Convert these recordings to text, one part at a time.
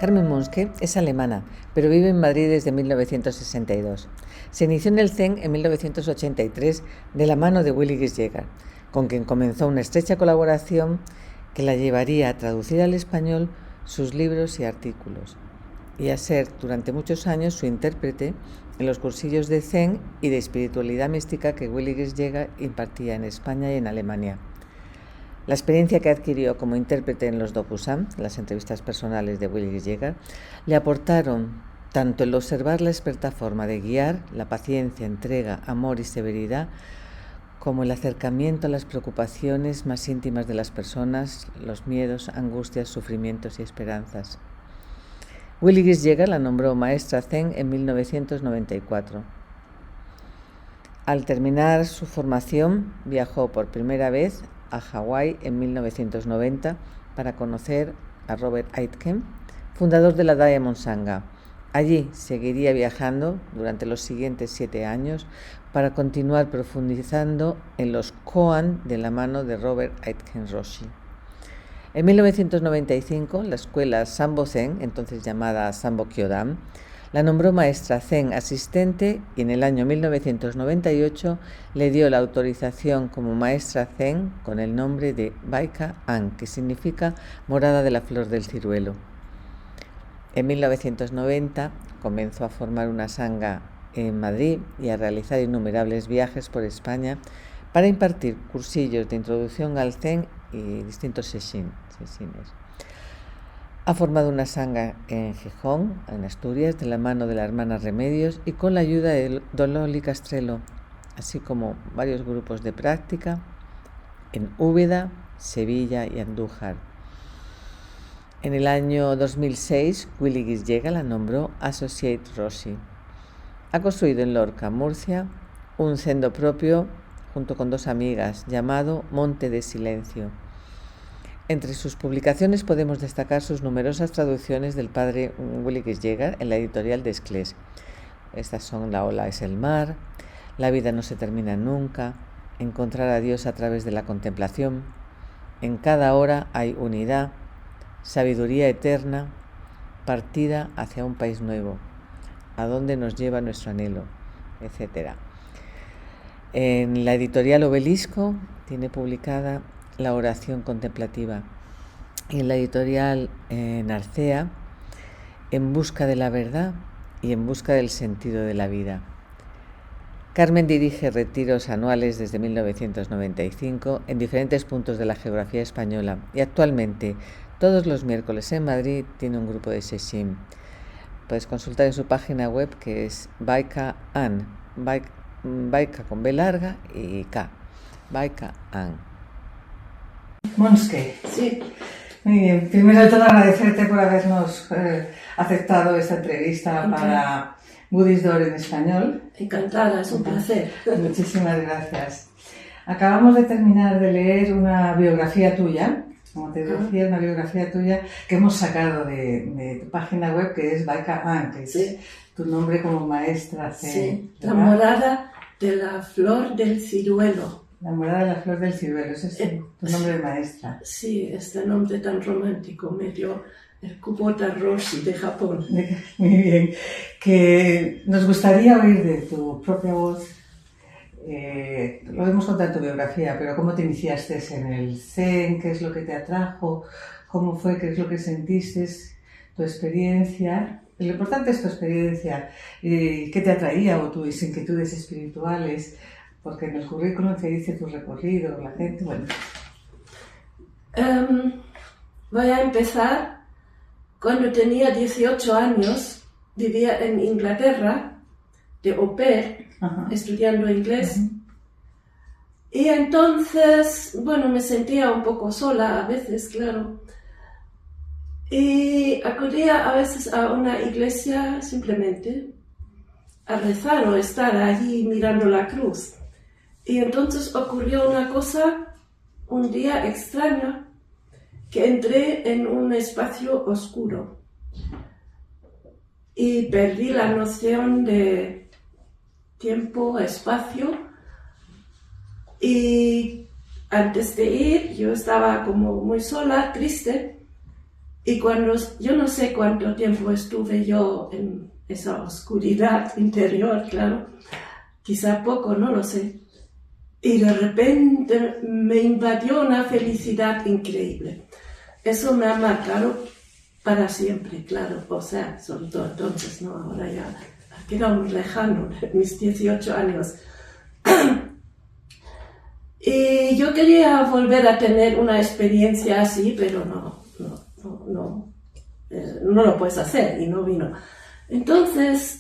Carmen Monske es alemana, pero vive en Madrid desde 1962. Se inició en el Zen en 1983 de la mano de Willi Gisjäger, con quien comenzó una estrecha colaboración que la llevaría a traducir al español sus libros y artículos, y a ser durante muchos años su intérprete en los cursillos de Zen y de espiritualidad mística que Willi Gisjäger impartía en España y en Alemania. La experiencia que adquirió como intérprete en los Dokusan, las entrevistas personales de Willi Gisjäger, le aportaron tanto el observar la experta forma de guiar, la paciencia, entrega, amor y severidad, como el acercamiento a las preocupaciones más íntimas de las personas, los miedos, angustias, sufrimientos y esperanzas. Willi Gisjäger la nombró maestra Zen en 1994. Al terminar su formación, viajó por primera vez a Hawái en 1990 para conocer a Robert Aitken, fundador de la Diamond Sangha. Allí seguiría viajando durante los siguientes 7 años para continuar profundizando en los koan de la mano de Robert Aitken Roshi. En 1995, la escuela Sambo Zen, entonces llamada Sambo Kyodan, la nombró maestra Zen asistente y en el año 1998 le dio la autorización como maestra Zen con el nombre de Baika An, que significa morada de la flor del ciruelo. En 1990 comenzó a formar una sangha en Madrid y a realizar innumerables viajes por España para impartir cursillos de introducción al Zen y distintos seshines. Ha formado una sangha en Gijón, en Asturias, de la mano de la hermana Remedios y con la ayuda de Dolly Castrelo, así como varios grupos de práctica en Úbeda, Sevilla y Andújar. En el año 2006, Willi Gisjäger la nombró Associate Roshi. Ha construido en Lorca, Murcia, un sendo propio junto con 2 amigas llamado Monte de Silencio. Entre sus publicaciones podemos destacar sus numerosas traducciones del padre Willi Gisjäger en la editorial de Esclés. Estas son La ola es el mar, La vida no se termina nunca, Encontrar a Dios a través de la contemplación, En cada hora hay unidad, Sabiduría eterna, Partida hacia un país nuevo, A dónde nos lleva nuestro anhelo, etc. En la editorial Obelisco tiene publicada La oración contemplativa y en la editorial Narcea En busca de la verdad y En busca del sentido de la vida. Carmen dirige retiros anuales desde 1995 en diferentes puntos de la geografía española y actualmente todos los miércoles en Madrid tiene un grupo de seshim. Puedes consultar en su página web que es Baika An, Baika con B larga y K, Baika An. Monske. Sí. Muy bien. Primero de todo agradecerte por habernos aceptado esta entrevista para Buddhist Door en español. Encantada, es un placer. Muchísimas gracias. Acabamos de terminar de leer una biografía tuya, como te decía, una biografía tuya que hemos sacado de tu página web, que es Baika An, que es tu nombre como maestra. Sí, la morada de la flor del ciruelo. La morada de la flor del ciruelo, ese es tu nombre de maestra. Sí, este nombre tan romántico me dio el Kubota Roshi de Japón. Muy bien. Que nos gustaría oír de tu propia voz, lo hemos contado en tu biografía, pero cómo te iniciaste en el Zen, qué es lo que te atrajo, cómo fue, qué es lo que sentiste, tu experiencia. Lo importante es tu experiencia, qué te atraía o tus inquietudes espirituales, porque en el currículum te dice tu recorrido, la gente, bueno. Voy a empezar. Cuando tenía 18 años, vivía en Inglaterra, de au pair, estudiando inglés. Y entonces, bueno, me sentía un poco sola a veces, claro. Y acudía a veces a una iglesia simplemente a rezar o estar allí mirando la cruz. Y entonces ocurrió una cosa, un día extraño, que entré en un espacio oscuro y perdí la noción de tiempo, espacio, y antes de ir yo estaba como muy sola, triste, Y cuando, yo no sé cuánto tiempo estuve yo en esa oscuridad interior, claro, quizá poco, no lo sé. Y de repente me invadió una felicidad increíble. Eso me ha marcado para siempre, claro. O sea, sobre todo entonces, ¿no? Ahora ya ha quedado muy lejano, mis 18 años. Y yo quería volver a tener una experiencia así, pero no lo puedes hacer y no vino. Entonces,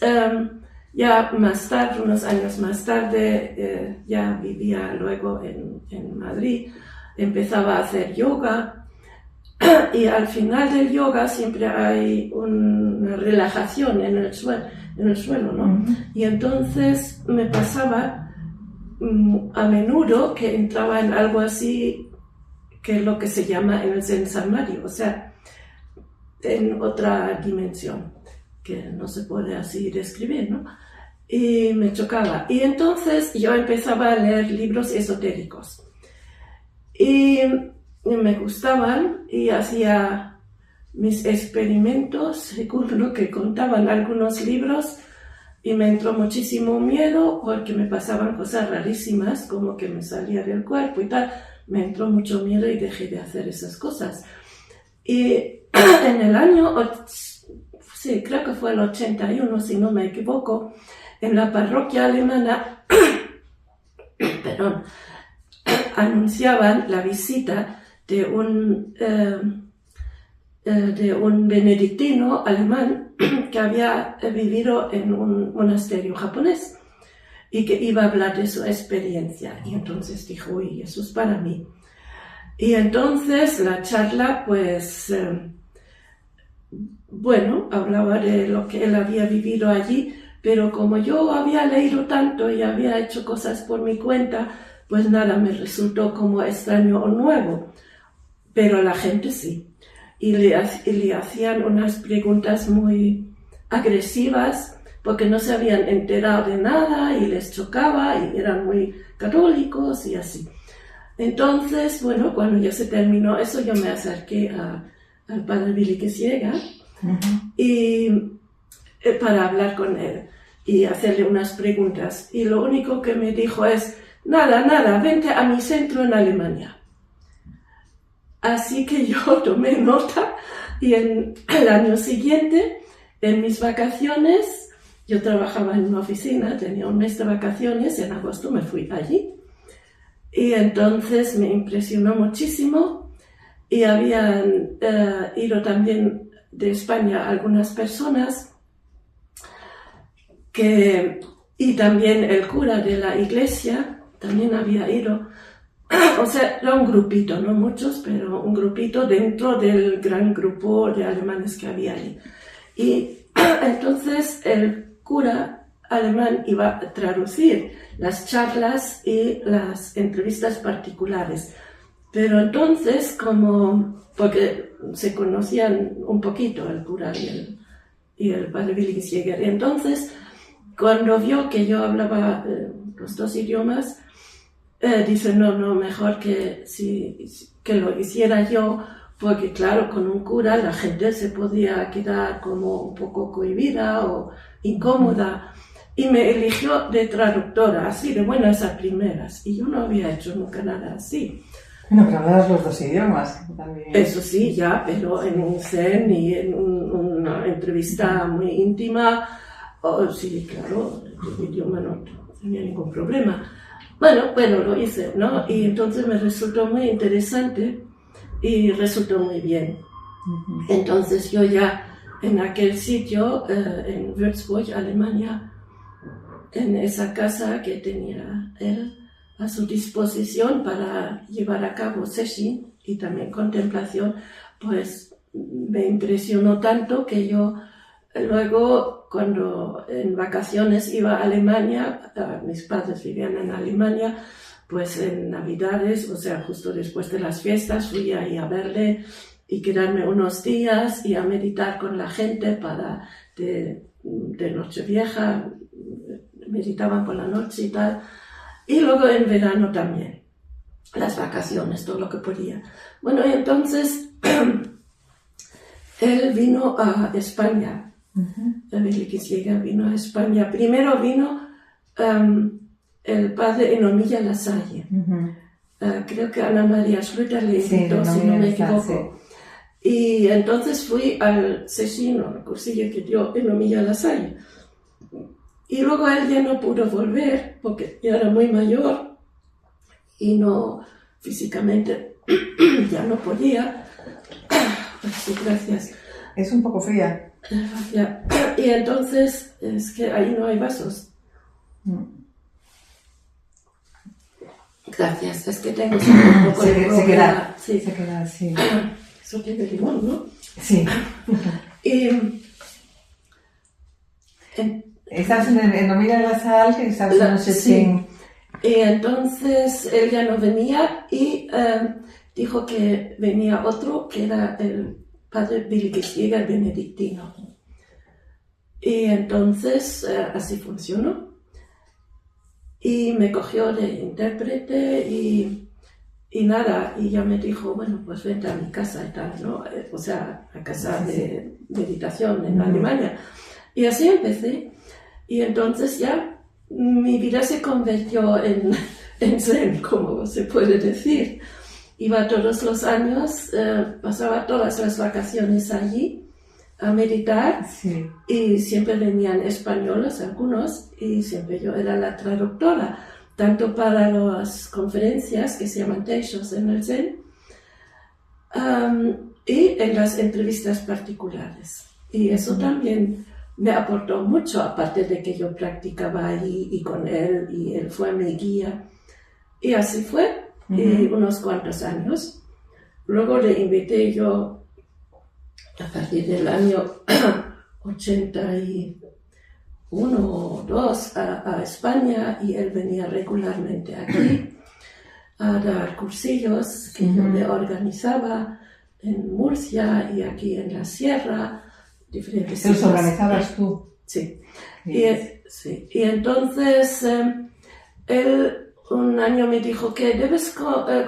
ya más tarde, unos años más tarde, ya vivía luego en Madrid, empezaba a hacer yoga y al final del yoga siempre hay una relajación en el suelo, ¿no? Y entonces me pasaba a menudo que entraba en algo así que es lo que se llama en el Zen Samadhi, o sea, en otra dimensión que no se puede así describir, ¿no? Y me chocaba. Y entonces yo empezaba a leer libros esotéricos. Y me gustaban y hacía mis experimentos según lo que contaban algunos libros y me entró muchísimo miedo porque me pasaban cosas rarísimas como que me salía del cuerpo y tal. Me entró mucho miedo y dejé de hacer esas cosas. Y en el año, sí, creo que fue el 81, si no me equivoco, en la parroquia alemana, perdón, anunciaban la visita de un benedictino alemán que había vivido en un monasterio japonés y que iba a hablar de su experiencia. Y entonces dijo, uy, eso es para mí. Y entonces la charla, pues, bueno, hablaba de lo que él había vivido allí, pero como yo había leído tanto y había hecho cosas por mi cuenta, pues nada, me resultó como extraño o nuevo. Pero la gente sí. Y le hacían unas preguntas muy agresivas porque no se habían enterado de nada y les chocaba y eran muy católicos y así. Entonces, bueno, cuando ya se terminó eso, yo me acerqué al padre Willy Sieger y para hablar con él y hacerle unas preguntas. Y lo único que me dijo es, nada, vente a mi centro en Alemania. Así que yo tomé nota y en el año siguiente, en mis vacaciones, yo trabajaba en una oficina, tenía un mes de vacaciones, en agosto me fui allí. Y entonces me impresionó muchísimo y habían ido también de España algunas personas y también el cura de la iglesia también había ido. O sea, era un grupito, no muchos, pero un grupito dentro del gran grupo de alemanes que había ahí. Y entonces el cura alemán iba a traducir las charlas y las entrevistas particulares. Pero entonces, porque se conocían un poquito el cura y el padre Willy Sieger, entonces cuando vio que yo hablaba los dos idiomas, dice, no, mejor que lo hiciera yo, porque claro, con un cura la gente se podía quedar como un poco cohibida o incómoda, y me eligió de traductora, así de buenas a primeras, y yo no había hecho nunca nada así. Bueno, pero hablabas los dos idiomas también. Eso sí, ya, pero en un Zen y en una entrevista muy íntima, sí, claro, el idioma no tenía ningún problema. Bueno, lo hice, ¿no? Y entonces me resultó muy interesante y resultó muy bien. Entonces yo ya en aquel sitio, en Würzburg, Alemania, en esa casa que tenía él a su disposición para llevar a cabo sesshin y también contemplación, pues me impresionó tanto que yo luego, cuando en vacaciones iba a Alemania, mis padres vivían en Alemania, pues en Navidades, o sea, justo después de las fiestas, fui ahí a verle y quedarme unos días y a meditar con la gente de Nochevieja, meditaban por la noche y tal. Y luego en verano también, las vacaciones, todo lo que podía. Bueno, y entonces él vino a España. Willy Gisjäger vino a España. Primero vino el padre Enomilla Lasalle. Creo que Ana María Schlüter le invitó, si no me equivoco. Y entonces fui al sesino, al cursillo que dio Enomilla Lasalle. Y luego él ya no pudo volver porque ya era muy mayor y no físicamente ya no podía. Sí, gracias. Es un poco fría. Ya. Y entonces es que ahí no hay vasos. Gracias, es que tengo un poco de se queda, sí. Se queda así. Eso tiene limón, ¿no? Sí. Estás en Enomilla Lasalle, que estás en sí. Y entonces él ya no venía y dijo que venía otro, que era el padre Willy Gisjäger benedictino. Y entonces así funcionó. Y me cogió de intérprete y nada, y ya me dijo, bueno, pues vente a mi casa y tal, ¿no? O sea, a casa de meditación en Alemania. Y así empecé. Y entonces ya mi vida se convirtió en zen, como se puede decir. Iba todos los años, pasaba todas las vacaciones allí a meditar, y siempre venían españoles, algunos, y siempre yo era la traductora, tanto para las conferencias que se llaman Teishos en el Zen, y en las entrevistas particulares. Y eso también me aportó mucho, aparte de que yo practicaba allí y con él, y él fue mi guía. Y así fue, y unos cuantos años. Luego le invité yo a partir del año 81 o 2 a España, y él venía regularmente aquí a dar cursillos que yo le organizaba en Murcia y aquí en la Sierra. Diferentes ¿Los organizabas tú? Sí. Y entonces él un año me dijo que debes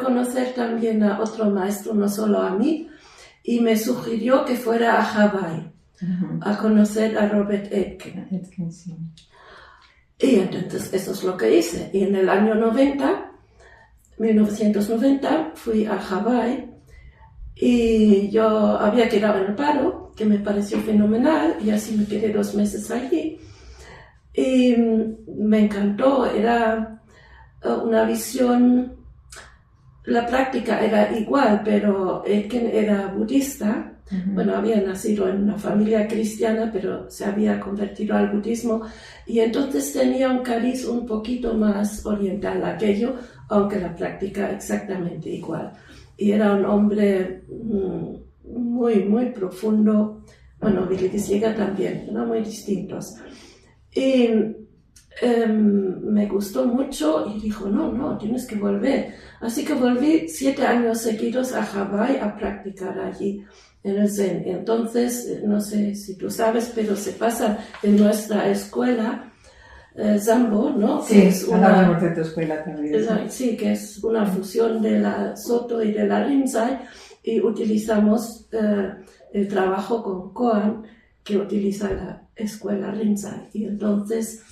conocer también a otro maestro, no solo a mí, y me sugirió que fuera a Hawái a conocer a Robert Aitken. Y entonces eso es lo que hice. Y en el año 1990, fui a Hawái, y yo había quedado en el paro, que me pareció fenomenal, y así me quedé 2 meses allí. Y me encantó, era una visión. La práctica era igual, pero Aitken era budista. Bueno, había nacido en una familia cristiana, pero se había convertido al budismo, y entonces tenía un cariz un poquito más oriental aquello, aunque la práctica exactamente igual. Y era un hombre muy, muy profundo. Bueno, Willy Gisjäger también, eran muy distintos. Y me gustó mucho y dijo, no, tienes que volver. Así que volví 7 años seguidos a Hawái a practicar allí en el Zen. Entonces, no sé si tú sabes, pero se pasa en nuestra escuela Zambo, ¿no? Sí, es una de tu escuela también. Sí, que es una fusión de la Soto y de la Rinzai, y utilizamos el trabajo con Koan, que utiliza la escuela Rinzai. Y entonces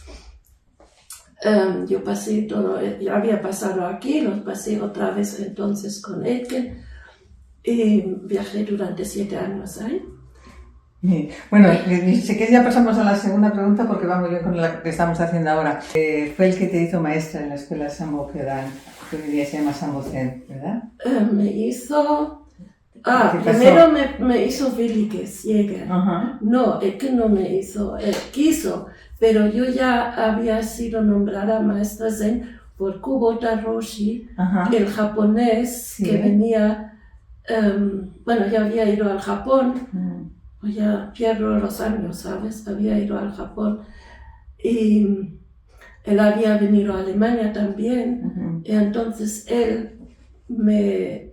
yo pasé todo, yo había pasado aquí, los pasé otra vez entonces con Aitken, y viajé durante 7 años ahí. Bueno, sé que ya pasamos a la segunda pregunta porque va muy bien con la que estamos haciendo ahora. Fue el que te hizo maestra en la escuela Sambo que hoy día se llama Sambo Zen, ¿verdad? Me hizo... primero me hizo Willy Gisjäger. No, es que no me hizo, él quiso, pero yo ya había sido nombrada maestra Zen por Kubota Roshi, el japonés que venía, bueno, ya había ido al Japón, pues ya pierdo los años, ¿sabes? Había ido al Japón, y él había venido a Alemania también, y entonces él me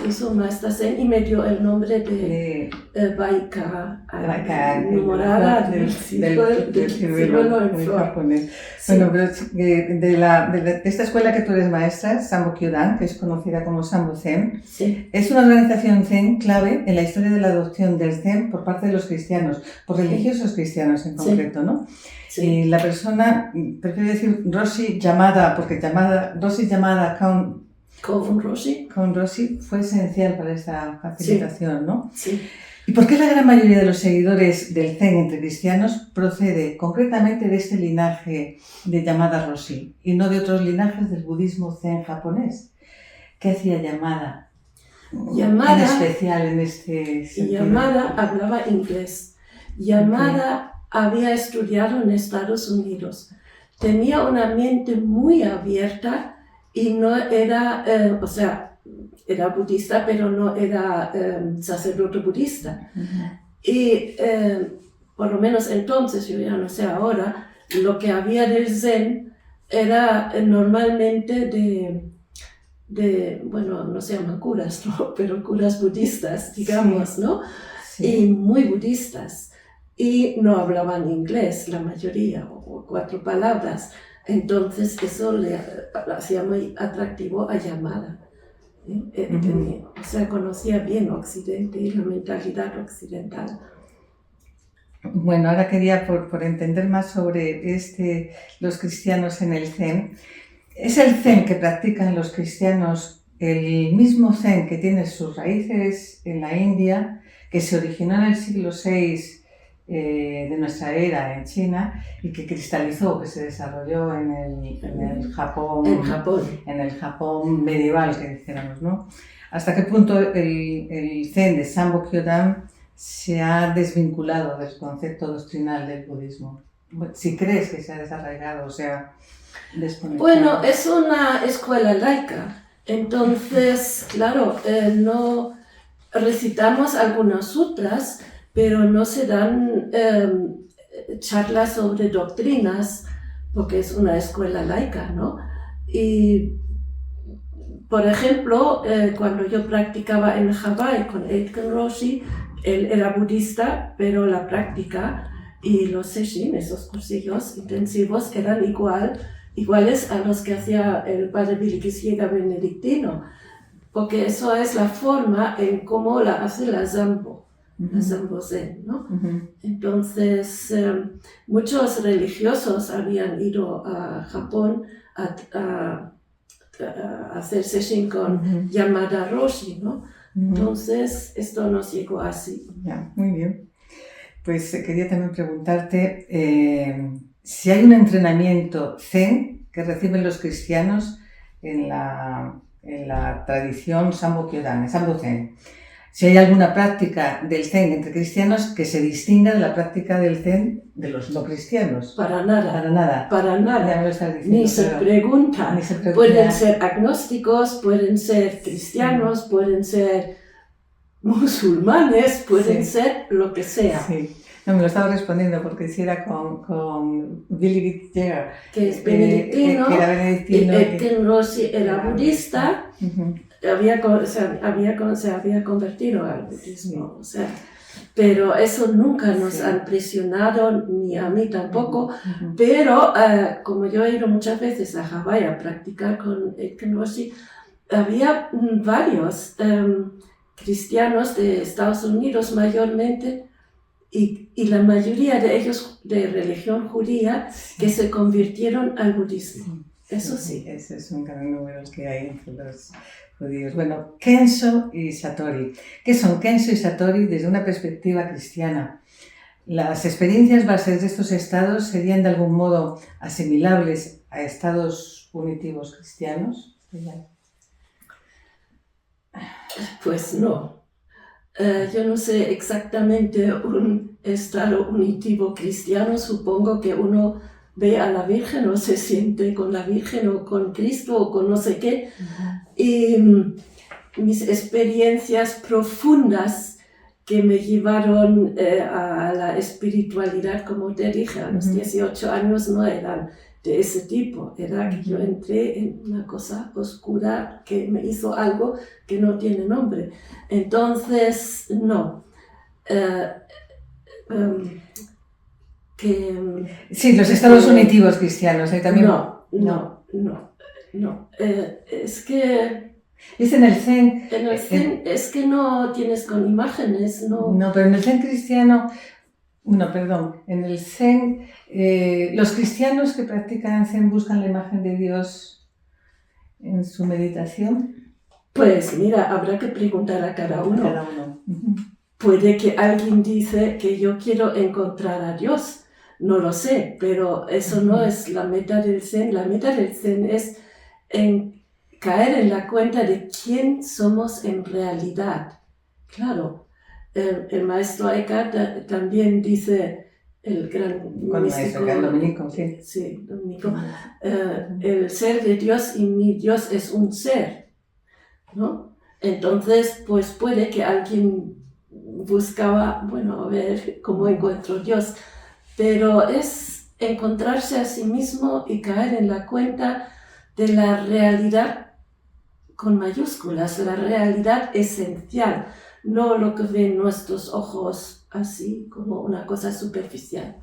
hizo un maestro zen y me dio el nombre de Baika, enamorada del ciruelo en flor. Japonés. Sí. Bueno, pero de esta escuela que tú eres maestra, Sambo Kyodan, que es conocida como Sambo Zen, sí. Es una organización zen clave en la historia de la adopción del zen por parte de los cristianos, por religiosos cristianos en concreto, sí. ¿no? Sí. Y la persona, prefiero decir Roshi Yamada, porque Roshi Yamada con Roshi fue esencial para esta facilitación, sí. ¿no? Sí. ¿Y por qué la gran mayoría de los seguidores del Zen entre cristianos procede concretamente de este linaje de Yamada Roshi y no de otros linajes del budismo Zen japonés? ¿Qué hacía Yamada en especial en este sentido? Yamada hablaba inglés. Yamada había estudiado en Estados Unidos. Tenía una mente muy abierta y no era, era budista, pero no era sacerdote budista. Y por lo menos entonces, yo ya no sé ahora, lo que había del Zen era normalmente bueno, no se llaman curas, ¿no? Pero curas budistas, digamos, ¿no? Sí. Y muy budistas. Y no hablaban inglés, la mayoría, o 4 palabras. Entonces eso le hacía muy atractivo a Yamada. O sea, conocía bien Occidente y la mentalidad occidental. Bueno, ahora quería, por entender más sobre los cristianos en el Zen, ¿es el Zen que practican los cristianos el mismo Zen que tiene sus raíces en la India, que se originó en el siglo VI de nuestra era en China y que cristalizó, que se desarrolló en el Japón medieval, que dijéramos, ¿no? ¿Hasta qué punto el Zen de Sambo Kyodan se ha desvinculado del concepto doctrinal del budismo? Si crees que se ha desarraigado, o sea, desconectado. Bueno, es una escuela laica, entonces, claro, no recitamos algunos sutras, pero no se dan charlas sobre doctrinas, porque es una escuela laica, ¿no? Y, por ejemplo, cuando yo practicaba en Hawái con Aitken Roshi, él era budista, pero la práctica y los seshin, esos cursillos intensivos, eran iguales a los que hacía el padre Vilikis Jäger benedictino, porque eso es la forma en cómo la hace la Zambo. Sambo Zen, ¿no? Entonces, muchos religiosos habían ido a Japón a hacer session con Yamada Roshi, ¿no? Entonces, esto nos llegó así. Ya, muy bien. Pues quería también preguntarte si hay un entrenamiento Zen que reciben los cristianos en la tradición Sambo Kyodan, Sambo Zen. Si hay alguna práctica del Zen entre cristianos que se distinga de la práctica del Zen de los no cristianos. Para nada. Para nada. Para nada. Ya me lo estás diciendo, ni se pregunta. Pueden ser agnósticos, pueden ser cristianos, pueden ser musulmanes, pueden ser lo que sea. Sí. No, me lo estaba respondiendo porque si era con Billy Jäger, que es benedictino, que era benedictino, y Aitken Roshi era budista. Se había convertido al budismo, o sea, pero eso nunca nos ha impresionado, ni a mí tampoco, pero como yo he ido muchas veces a Hawái a practicar con Aitken Roshi, había varios cristianos de Estados Unidos mayormente, y la mayoría de ellos de religión judía que se convirtieron al budismo. Eso sí. Ese es un gran número que hay entre los judíos. Bueno, Kensho y Satori. ¿Qué son Kensho y Satori desde una perspectiva cristiana? ¿Las experiencias bases de estos estados serían de algún modo asimilables a estados unitivos cristianos? Pues no. Yo no sé exactamente un estado unitivo cristiano. Supongo que uno ve a la Virgen o se siente con la Virgen o con Cristo o con no sé qué. Y mis experiencias profundas que me llevaron a la espiritualidad, como te dije, a los 18 años no eran de ese tipo. Era que yo entré en una cosa oscura que me hizo algo que no tiene nombre. Entonces, no. Sí, los estados unitivos cristianos, también. No. Es que es en el Zen. En el Zen es que no tienes con imágenes, no. No, pero en el Zen cristiano, en el Zen, los cristianos que practican Zen buscan la imagen de Dios en su meditación. Pues mira, habrá que preguntar a cada uno. Uh-huh. Puede que alguien dice que yo quiero encontrar a Dios, no lo sé, pero eso no es la meta del Zen. La meta del Zen es caer en la cuenta de quién somos en realidad. Claro, el maestro Eckhart también dice, el gran místico, Dominico, sí. Sí, Dominico, el ser de Dios y mi Dios es un ser, ¿no? Entonces, pues puede que alguien buscaba, a ver cómo encuentro Dios, pero es encontrarse a sí mismo y caer en la cuenta de la realidad con mayúsculas, la realidad esencial, no lo que ven nuestros ojos así como una cosa superficial.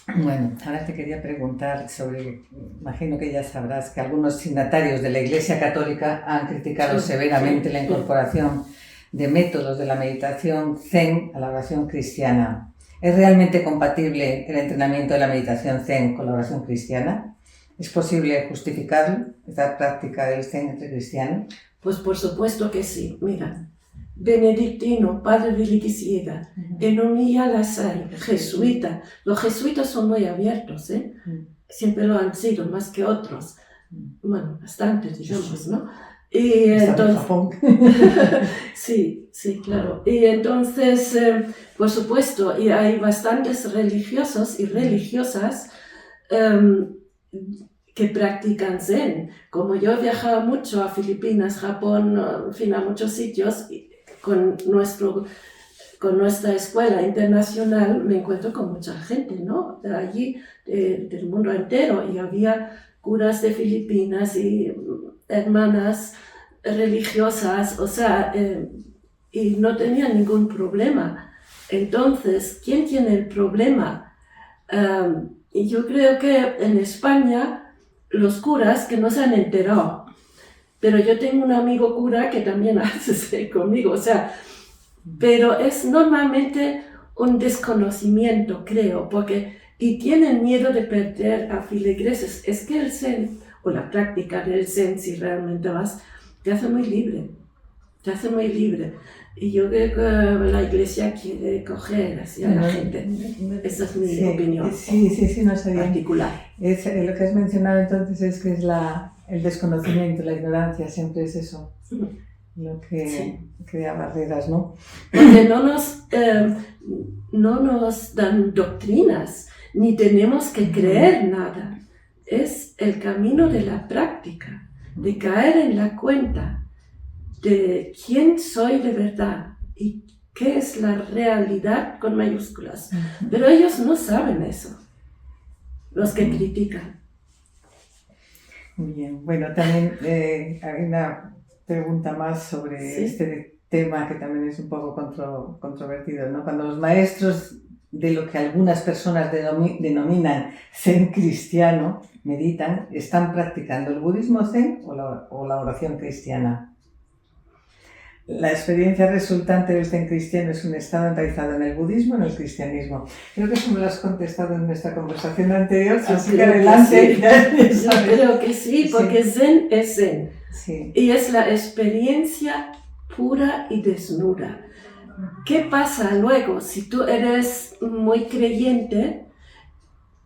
Bueno, ahora te quería preguntar sobre, imagino que ya sabrás que algunos signatarios de la Iglesia Católica han criticado severamente la incorporación de métodos de la meditación Zen a la oración cristiana. ¿Es realmente compatible el entrenamiento de la meditación Zen con la oración cristiana? ¿Es posible justificar esta práctica del Zen entre cristianos? Pues por supuesto que sí. Mira, benedictino, padre Willigis Jäger, Enomía Lassalle, jesuita. Los jesuitas son muy abiertos, ¿eh? Siempre lo han sido, más que otros. Bueno, bastantes, digamos, ¿no? Y entonces, sí, claro. Y entonces, por supuesto, y hay bastantes religiosos y religiosas que practican Zen. Como yo viajaba mucho a Filipinas, Japón, en fin, a muchos sitios, con nuestra escuela internacional me encuentro con mucha gente, ¿no? De allí, del mundo entero, y había curas de Filipinas y hermanas religiosas, o sea, y no tenían ningún problema. Entonces, ¿quién tiene el problema? Y yo creo que en España los curas que no se han enterado, pero yo tengo un amigo cura que también hace conmigo, o sea, pero es normalmente un desconocimiento, creo, y tienen miedo de perder a feligreses. Es que el Zen, o la práctica del Zen, si realmente vas, te hace muy libre. Y yo creo que la Iglesia quiere coger así a la gente. Esa es mi opinión. Sí, no sé bien. Particular. Lo que has mencionado entonces es que es el desconocimiento, la ignorancia, siempre es eso. Lo que crea barreras, ¿no? Porque no nos dan doctrinas, ni tenemos que creer nada. Es el camino de la práctica, de caer en la cuenta de quién soy de verdad y qué es la realidad con mayúsculas. Pero ellos no saben eso, los que critican. Muy bien, bueno, también hay una pregunta más sobre este tema que también es un poco controvertido, ¿no? Cuando los maestros de lo que algunas personas denominan Zen cristiano meditan, ¿están practicando el budismo Zen o la oración cristiana? La experiencia resultante del Zen cristiano es un estado enraizado en el budismo o en el cristianismo. Creo que eso me lo has contestado en nuestra conversación anterior, así que adelante. Yo creo que sí, porque Zen es Zen. Sí. Y es la experiencia pura y desnuda. ¿Qué pasa luego? Si tú eres muy creyente,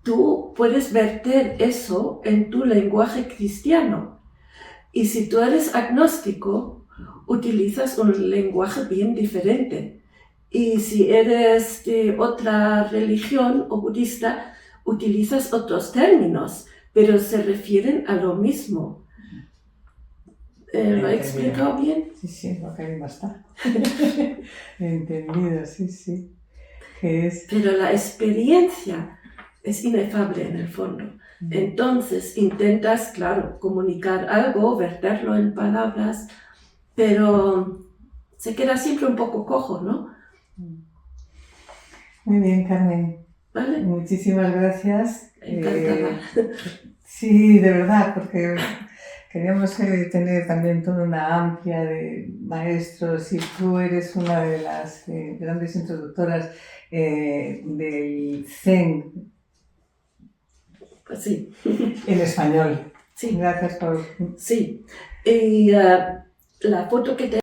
tú puedes verter eso en tu lenguaje cristiano. Y si tú eres agnóstico, utilizas un lenguaje bien diferente. Y si eres de otra religión o budista, utilizas otros términos, pero se refieren a lo mismo. ¿Lo he explicado bien? Sí, lo que basta. Entendido, sí. ¿Qué es? Pero la experiencia es inefable en el fondo. Entonces intentas, claro, comunicar algo, verterlo en palabras, pero se queda siempre un poco cojo, ¿no? Muy bien, Carmen. ¿Vale? Muchísimas gracias. Encantada. Sí, de verdad, porque queríamos tener también toda una amplia de maestros y tú eres una de las grandes introductoras del Zen Pues sí. en español. Sí. Gracias por... Sí. Y la foto que te